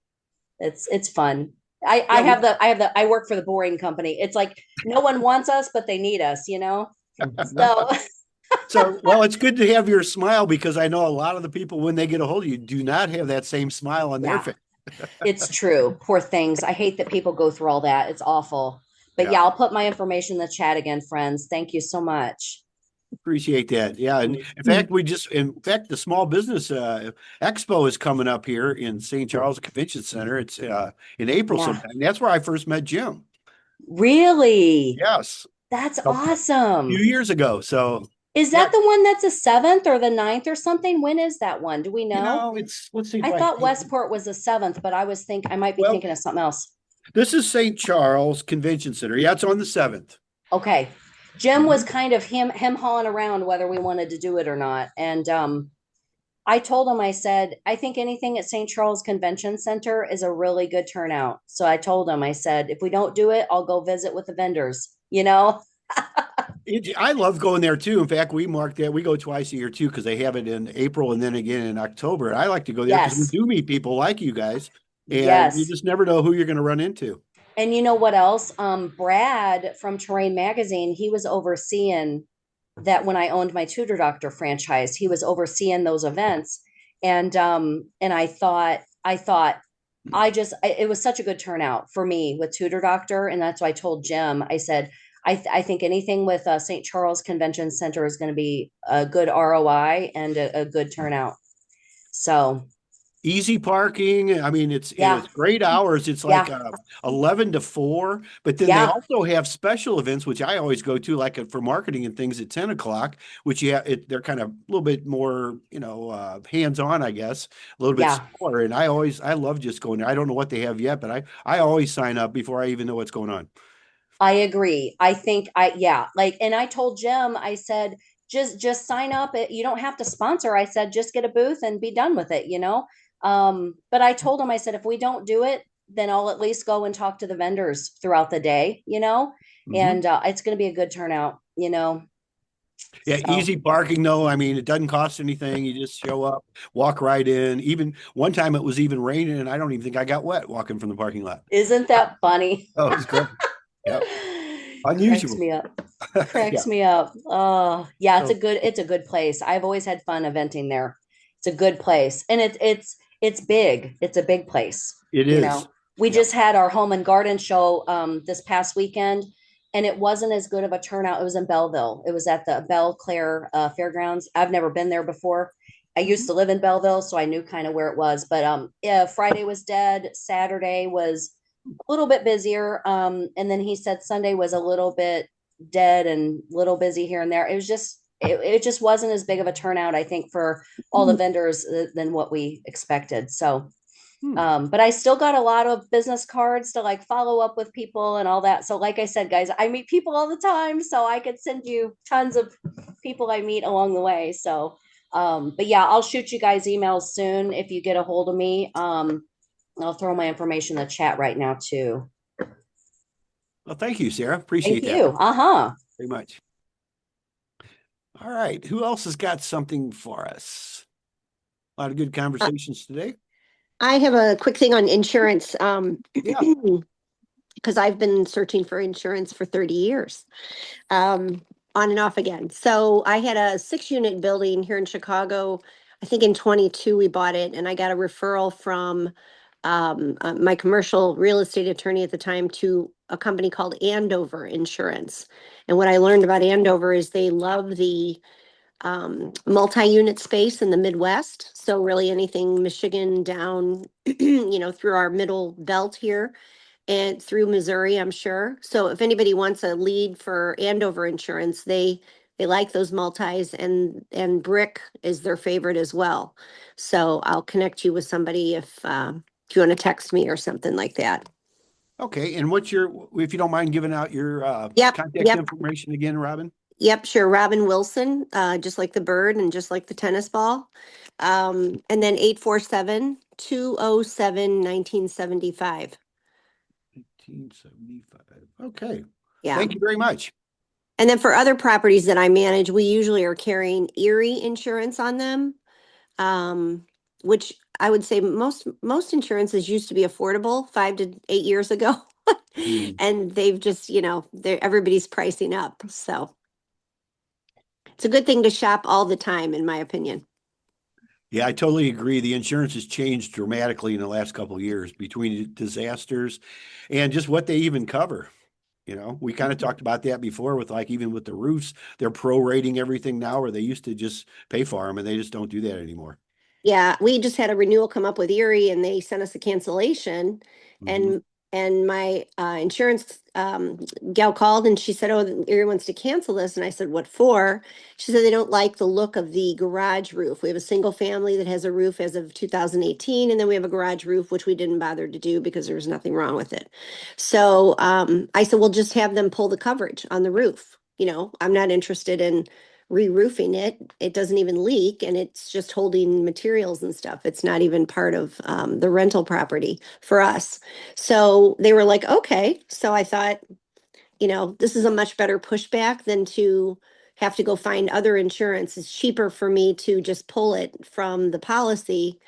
it's fun. I work for the boring company. It's like no one wants us, but they need us, So So, well, it's good to have your smile because I know a lot of the people, when they get a hold of you, do not have that same smile on their face. It's true. Poor things. I hate that people go through all that. It's awful. But yeah, I'll put my information in the chat again, friends. Thank you so much. Appreciate that. Yeah. And in fact, the Small Business Expo is coming up here in St. Charles Convention Center. It's in April sometime. That's where I first met Jim. Really? Yes. That's awesome. A few years ago. So is that the one that's the 7th or the 9th or something? When is that one? Do we know? Let's see. I thought Westport was the 7th, but I might be thinking of something else. This is St. Charles Convention Center. Yeah, it's on the 7th. Okay. Jim was kind of him hauling around whether we wanted to do it or not. And I told him, I said, I think anything at St. Charles Convention Center is a really good turnout. So I told him, I said, if we don't do it, I'll go visit with the vendors, I love going there too. In fact, we mark that. We go twice a year too because they have it in April and then again in October. I like to go there because we do meet people like you guys. And you just never know who you're going to run into. And you know what else? Brad from Terrain Magazine, he was overseeing that when I owned my Tutor Doctor franchise, he was overseeing those events. And I thought it was such a good turnout for me with Tutor Doctor. And that's why I told Jim, I said, I think anything with St. Charles Convention Center is going to be a good ROI and a good turnout. So easy parking. I mean, it's great hours. It's like 11 to 4, but then they also have special events, which I always go to, like for marketing and things at 10 o'clock, which they're kind of a little bit more, hands-on, I guess, a little bit smaller. And I love just going there. I don't know what they have yet, but I always sign up before I even know what's going on. I agree. I think and I told Jim, I said, just sign up. You don't have to sponsor. I said, just get a booth and be done with it, But I told him, I said, if we don't do it, then I'll at least go and talk to the vendors throughout the day, and it's going to be a good turnout, Yeah, So, easy parking though. I mean, it doesn't cost anything. You just show up, walk right in. Even one time it was even raining and I don't even think I got wet walking from the parking lot. isn't that funny? Oh, it was great. Yep. Cracks Unusual. me up. Yeah. Cracks me up. Oh, yeah, So- it's a good place. I've always had fun eventing there. It's a good place. And it's big. It's a big place. It is. We Yep. just had our home and garden show this past weekend, and it wasn't as good of a turnout. It was in Belleville. It was at the Belle Claire Fairgrounds. I've never been there before. I used to live in Belleville, so I knew kind of where it was. But yeah, Friday was dead. Saturday was a little bit busier. And then he said Sunday was a little bit dead and little busy here and there. It was just it just wasn't as big of a turnout, I think, for all the vendors than what we expected. So but I still got a lot of business cards to like follow up with people and all that. So like I said, guys, I meet people all the time, so I could send you tons of people I meet along the way. So but yeah, I'll shoot you guys emails soon if you get a hold of me. I'll throw my information in the chat right now too. Well, thank you, Sarah. Appreciate Thank you. that very much. All right. Who else has got something for us? A lot of good conversations today. I have a quick thing on insurance. Yeah. Because I've been searching for insurance for 30 years, on and off again. So I had a 6-unit building here in Chicago. I think in 22 we bought it, and I got a referral from my commercial real estate attorney at the time to a company called Andover Insurance. And what I learned about Andover is they love the multi-unit space in the Midwest. So really anything Michigan down, through our middle belt here and through Missouri, I'm sure. So if anybody wants a lead for Andover Insurance, they like those multis, and brick is their favorite as well. So I'll connect you with somebody if you want to text me or something like that. Okay. And what's if you don't mind giving out your contact information again, Robin? Yep, sure. Robin Wilson, just like the bird and just like the tennis ball. And then 847-207-1975. 1975. Okay. Yeah. Thank you very much. And then for other properties that I manage, we usually are carrying Erie insurance on them, which I would say most insurances used to be affordable 5 to 8 years ago. And they've just, everybody's pricing up. So it's a good thing to shop all the time, in my opinion. Yeah, I totally agree. The insurance has changed dramatically in the last couple of years between disasters and just what they even cover. We kind of talked about that before with even with the roofs, they're prorating everything now, where they used to just pay for them, and they just don't do that anymore. Yeah, we just had a renewal come up with Erie, and they sent us a cancellation, and my insurance gal called, and she said, "Oh, Erie wants to cancel this." And I said, "What for?" She said they don't like the look of the garage roof. We have a single family that has a roof as of 2018, and then we have a garage roof, which we didn't bother to do because there was nothing wrong with it. So I said, "We'll just have them pull the coverage on the roof. I'm not interested in re-roofing it. It doesn't even leak, and it's just holding materials and stuff. It's not even part of the rental property for us." So they were like, okay. So I thought, this is a much better pushback than to have to go find other insurance. It's cheaper for me to just pull it from the policy.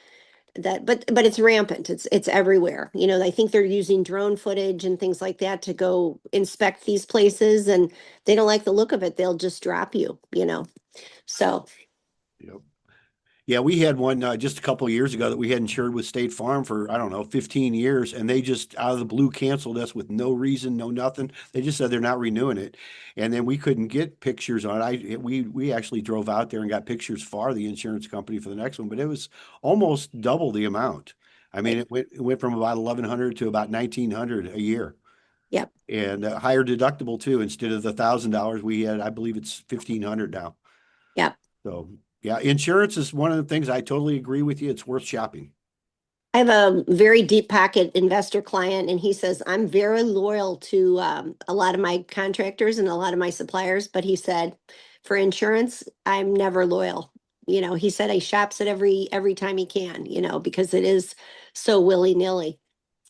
But it's rampant. It's everywhere. I think they're using drone footage and things like that to go inspect these places, and they don't like the look of it. They'll just drop you, So Yep. Yeah, we had one just a couple of years ago that we had insured with State Farm for, I don't know, 15 years. And they just out of the blue canceled us with no reason, no nothing. They just said they're not renewing it. And then we couldn't get pictures on it. We actually drove out there and got pictures for the insurance company for the next one, but it was almost double the amount. I mean, it went from about 1,100 to about 1,900 a year. Yep. And higher deductible too. Instead of the $1,000 we had, I believe it's 1,500 now. Yep. So yeah, insurance is one of the things I totally agree with you. It's worth shopping. I have a very deep pocket investor client, and he says, I'm very loyal to a lot of my contractors and a lot of my suppliers. But he said, for insurance, I'm never loyal. He said he shops it every time he can, because it is so willy-nilly.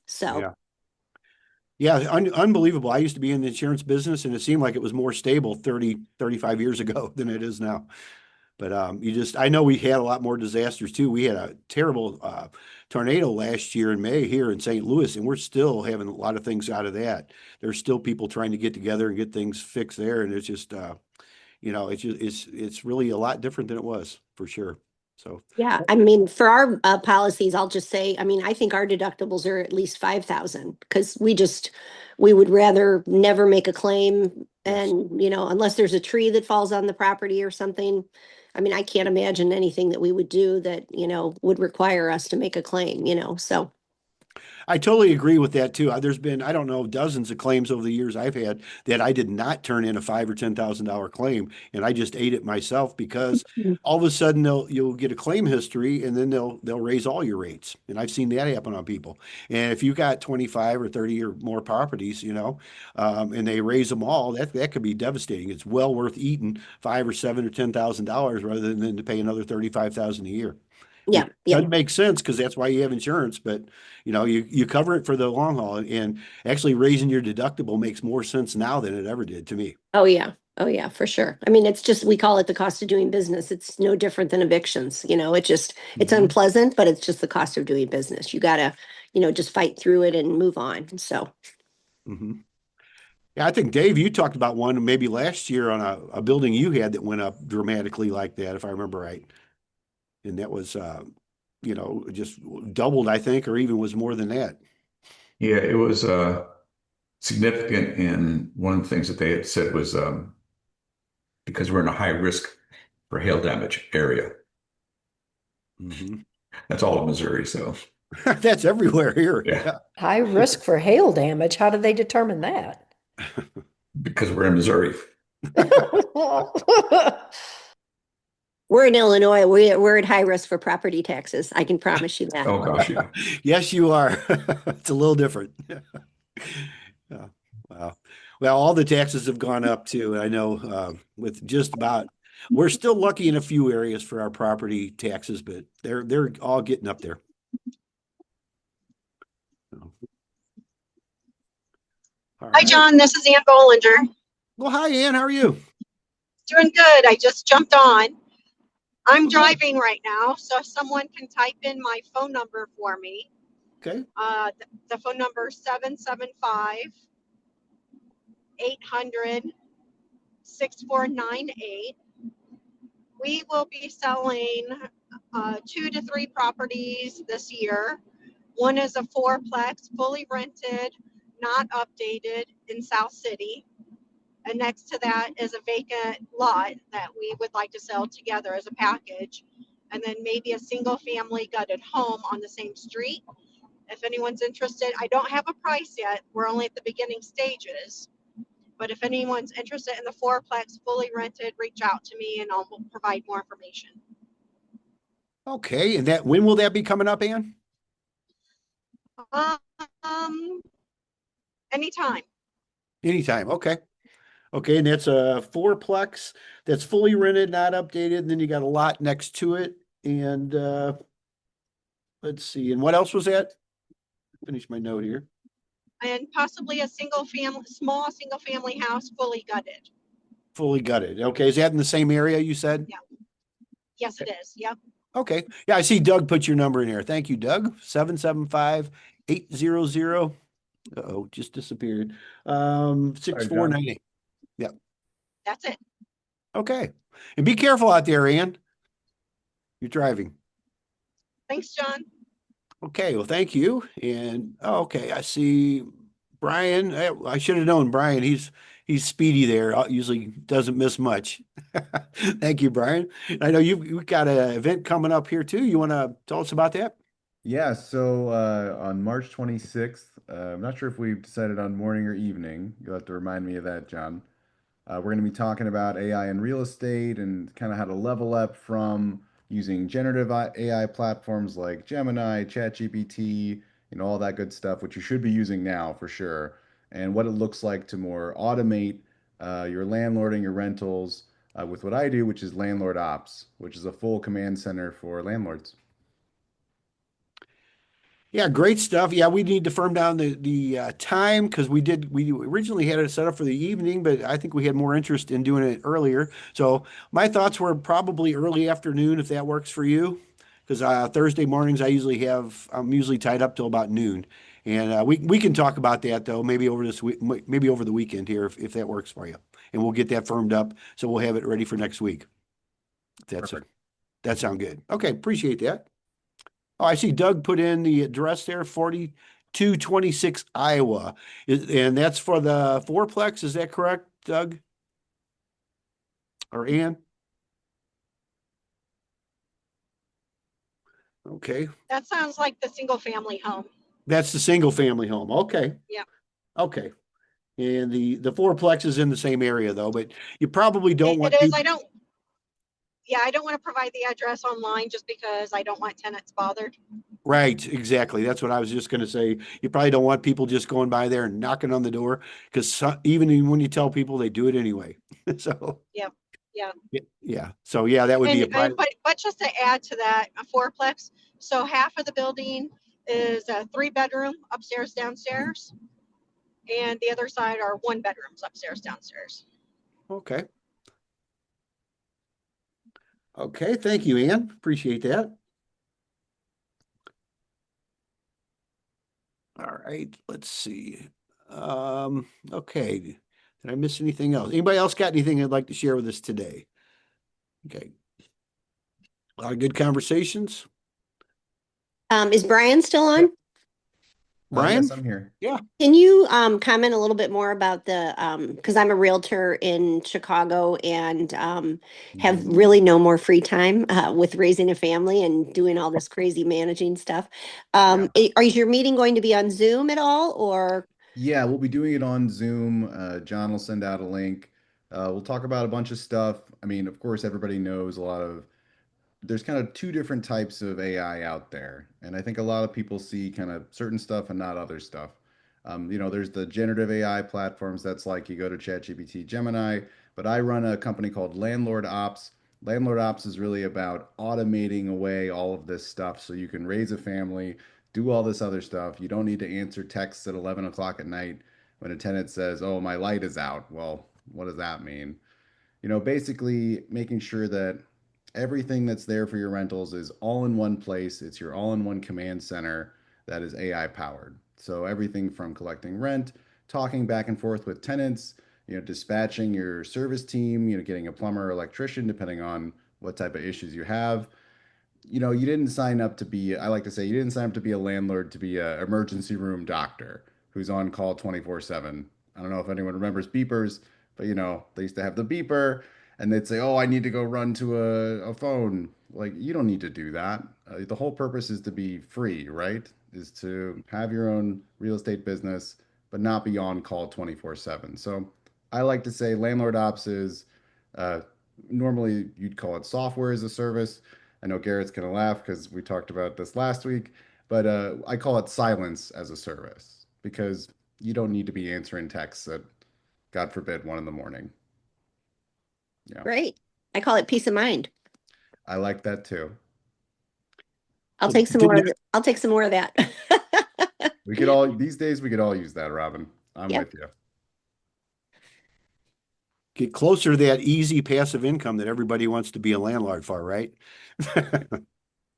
So. Yeah. Yeah, unbelievable. I used to be in the insurance business and it seemed like it was more stable 30, 35 years ago than it is now. But I know we had a lot more disasters too. We had a terrible tornado last year in May here in St. Louis, and we're still having a lot of things out of that. There's still people trying to get together and get things fixed there, and it's just it's really a lot different than it was for sure. So Yeah, I mean, for our policies, I'll just say, I mean, I think our deductibles are at least 5,000 because we would rather never make a claim. Yes. And, unless there's a tree that falls on the property or something. I mean, I can't imagine anything that we would do that, would require us to make a claim, so. I totally agree with that too. There's been, I don't know, dozens of claims over the years I've had that I did not turn in a $5,000 or $10,000 claim, and I just ate it myself because all of a sudden you'll get a claim history, and then they'll raise all your rates, and I've seen that happen on people. And if you got 25 or 30 or more properties, and they raise them all, that could be devastating. It's well worth eating $5,000 or $7,000 or $10,000 rather than to pay another 35,000 a year. Yeah, Which yeah. doesn't make sense because that's why you have insurance, but you cover it for the long haul, and actually raising your deductible makes more sense now than it ever did to me. Oh, yeah. Oh, yeah, for sure. I mean, it's just, we call it the cost of doing business. It's no different than evictions, it's Mhm. unpleasant, but it's just the cost of doing business. You gotta, just fight through it and move on. So. Mhm. Yeah, I think Dave, you talked about one maybe last year on a building you had that went up dramatically like that, if I remember right. And that was, just doubled, I think, or even was more than that. Yeah, it was significant. And one of the things that they had said was because we're in a high risk for hail damage area. Mhm. That's all of Missouri. So That's everywhere here. Yeah. High risk for hail damage. How do they determine that? because we're in Missouri. We're in Illinois. We're at high risk for property taxes. I can promise you that. Oh gosh, yeah. Yes, you are. It's a little different. Yeah. Wow. Well, all the taxes have gone up too. I know with just about, we're still lucky in a few areas for our property taxes, but they're all getting up there. So. All Hi, right. John. This is Ann Bollinger. Well, hi, Ann. How are you? Doing good. I just jumped on. I'm Okay. driving right now, so if someone can type in my phone number for me. Okay. The phone number is 775-800-6498. We will be selling 2 to 3 properties this year. One is a fourplex, fully rented, not updated in South City. And next to that is a vacant lot that we would like to sell together as a package. And then maybe a single family gutted home on the same street. If anyone's interested, I don't have a price yet. We're only at the beginning stages. But if anyone's interested in the fourplex fully rented, reach out to me and I'll provide more information. Okay. And when will that be coming up, Ann? Anytime. Anytime. Okay. Okay, and that's a fourplex that's fully rented, not updated, and then you got a lot next to it. And let's see, and what else was that? Finish my note here. And possibly a small single family house fully gutted. Fully gutted. Okay, is that in the same area you said? Yeah. Yes, it is. Yep. Okay. Yeah, I see Doug put your number in here. Thank you, Doug. 775-800. Uh-oh, just disappeared. 6498. Yep. That's it. Okay. And be careful out there, Ann. You're driving. Thanks, John. Okay, well, thank you. And okay, I see Brian. I should have known Brian. He's speedy there. Usually doesn't miss much. Thank you, Brian. I know you've got an event coming up here too. You want to tell us about that? Yeah, so on March 26th, I'm not sure if we've decided on morning or evening. You'll have to remind me of that, John. We're going to be talking about AI in real estate and kind of how to level up from using generative AI platforms like Gemini, ChatGPT, all that good stuff, which you should be using now for sure, and what it looks like to more automate your landlording, your rentals with what I do, which is LandlordOps, which is a full command center for landlords. Yeah, great stuff. Yeah, we need to firm down the time because we originally had it set up for the evening, but I think we had more interest in doing it earlier. So my thoughts were probably early afternoon if that works for you, because Thursday mornings I'm usually tied up till about noon, and we can talk about that though maybe over this week, maybe over the weekend here if that works for you, and we'll get that firmed up so we'll have it ready for next week. That sound good. Okay, appreciate that. Oh, I see Doug put in the address there, 4226 Iowa. And that's for the fourplex, is that correct, Doug? Or Ann? Okay, That sounds like the single family home. that's the single family home. Okay, Yeah. okay. And the fourplex is in the same area though, but you probably don't want It is. people. I don't want to provide the address online just because I don't want tenants bothered. Right, exactly. That's what I was just going to say. You probably don't want people just going by there and knocking on the door because even when you tell people, they do it anyway. So Yeah. yeah. So yeah, that would be a private. But just to add to that, a fourplex. So half of the building is a 3-bedroom upstairs, downstairs, and the other side are 1-bedrooms upstairs, downstairs. Okay. Okay. Thank you, Ann. Appreciate that. All right. Let's see. Okay. Did I miss anything else? Anybody else got anything they'd like to share with us today? Okay. A lot of good conversations. Is Brian still on? Brian? Yes, I'm here. Yeah. Can you comment a little bit more about the because I'm a realtor in Chicago and have really no more free time with raising a family and doing all this crazy managing stuff. Is your meeting going to be on Zoom at all or? Yeah, we'll be doing it on Zoom. John will send out a link. We'll talk about a bunch of stuff. I mean, of course, everybody knows there's kind of two different types of AI out there. And I think a lot of people see kind of certain stuff and not other stuff. There's the generative AI platforms that's like you go to ChatGPT, Gemini, but I run a company called LandlordOps. LandlordOps is really about automating away all of this stuff so you can raise a family, do all this other stuff. You don't need to answer texts at 11 o'clock at night when a tenant says, "Oh, my light is out." Well, what does that mean? Basically making sure that everything that's there for your rentals is all in one place. It's your all-in-one command center that is AI powered. So everything from collecting rent, talking back and forth with tenants, dispatching your service team, getting a plumber or electrician, depending on what type of issues you have. You didn't sign up to be, I like to say, you didn't sign up to be a landlord, to be an emergency room doctor who's on call 24/7. I don't know if anyone remembers beepers, but they used to have the beeper and they'd say, "Oh, I need to go run to a phone." Like, you don't need to do that. The whole purpose is to be free, right? Is to have your own real estate business, but not be on call 24/7. So I like to say Landlord Ops is normally you'd call it software as a service. I know Garrett's going to laugh because we talked about this last week, but I call it silence as a service because you don't need to be answering texts at, God forbid, 1 a.m. Yeah. Great. I call it peace of mind. I like that too. I'll take some more. I'll take some more of that. These days we could all use that, Robin. I'm with you. Get closer to that easy passive income that everybody wants to be a landlord for, right?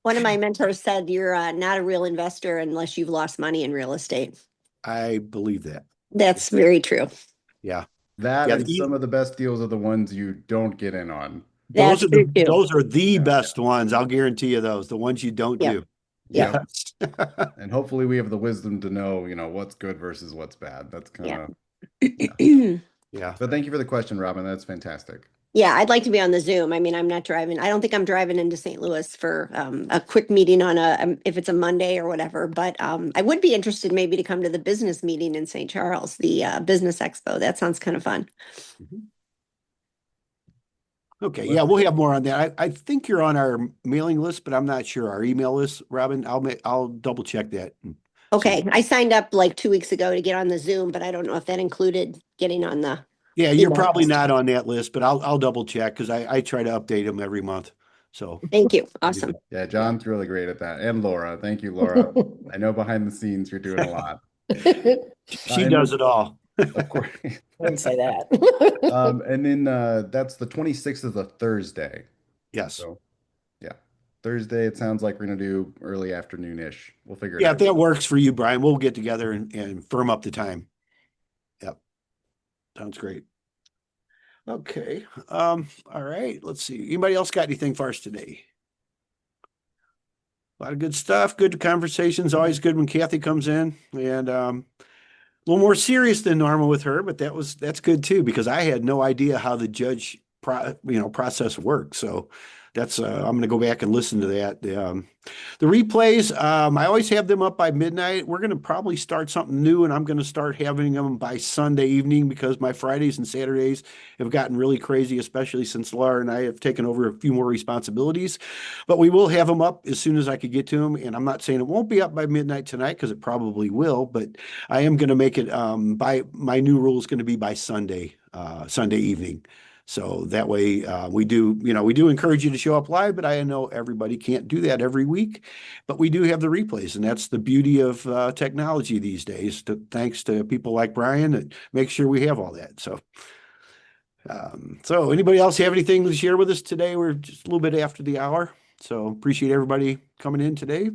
One of my mentors said you're not a real investor unless you've lost money in real estate. I believe that. That's very true. Yeah. That and some of the best deals are the ones you don't get in on. Those are the best ones. I'll guarantee you those, the ones you don't do. Yeah. And hopefully we have the wisdom to know, what's good versus what's bad. That's kind of, yeah. But thank you for the question, Robin. That's fantastic. Yeah, I'd like to be on the Zoom. I mean, I'm not driving. I don't think I'm driving into St. Louis for a quick meeting on if it's a Monday or whatever. But I would be interested maybe to come to the business meeting in St. Charles, the business expo. That sounds kind of fun. Okay, yeah, we'll have more on that. I think you're on our mailing list, but I'm not sure. Our email list, Robin. I'll double check that. Okay, I signed up like 2 weeks ago to get on the Zoom, but I don't know if that included getting on the. Yeah, you're probably not on that list, but I'll double check because I try to update them every month. So Thank you. Awesome. Yeah, John's really great at that. And Laura. Thank you, Laura. I know behind the scenes you're doing a lot. she does it all. Of course. Wouldn't say that. And then that's the 26th of the Thursday. Yes. So yeah. Thursday, it sounds like we're gonna do early afternoon-ish. We'll figure it Yeah, out. if that works for you, Brian, we'll get together and firm up the time. Yep. Sounds great. Okay. All right. Let's see. Anybody else got anything for us today? A lot of good stuff. Good conversations. Always good when Kathie comes in, and a little more serious than normal with her, but that's good too, because I had no idea how the judge process works. So that's I'm going to go back and listen to that. The replays, I always have them up by midnight. We're going to probably start something new, and I'm going to start having them by Sunday evening, because my Fridays and Saturdays have gotten really crazy, especially since Laura and I have taken over a few more responsibilities. But we will have them up as soon as I could get to them. And I'm not saying it won't be up by midnight tonight, because it probably will, but I am going to make it by my new rule is going to be by Sunday evening. So that way we do encourage you to show up live, but I know everybody can't do that every week, but we do have the replays, and that's the beauty of technology these days, thanks to people like Brian that make sure we have all that. So anybody else have anything to share with us today? We're just a little bit after the hour, so appreciate everybody coming in today.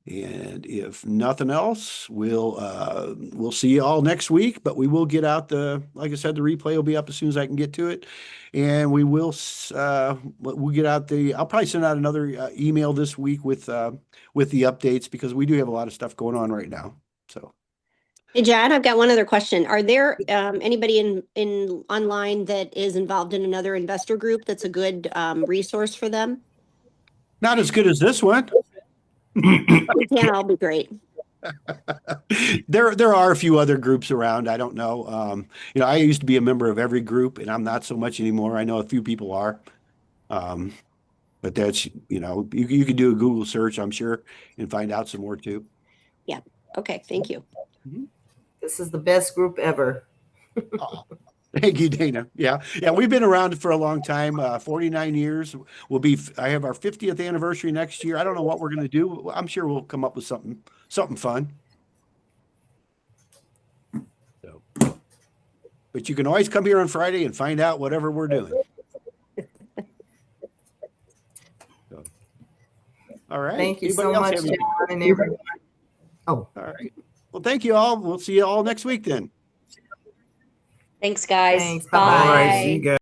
And if nothing else, we'll see you all next week, but we will get out like I said, the replay will be up as soon as I can get to it. And we'll get out I'll probably send out another email this week with the updates, because we do have a lot of stuff going on right now. So. Hey, John, I've got one other question. Are there anybody in online that is involved in another investor group that's a good resource for them? Not as good as this one. We can't all be great. There are a few other groups around. I don't know. I used to be a member of every group, and I'm not so much anymore. I know a few people are. But that's, you could do a Google search, I'm sure, and find out some more too. Yeah. Okay. Thank you. This is the best group ever. Oh, thank you, Dana. Yeah. We've been around for a long time, 49 years. I have our 50th anniversary next year. I don't know what we're going to do. I'm sure we'll come up with something fun. So, but you can always come here on Friday and find out whatever we're doing. So, all right. Thank you Anybody so else much, have anything? John, and everyone. Oh, all right. Well, thank you all. We'll see you all next week then. Thanks, guys. thanks. Bye. Bye-bye. All right, see you guys.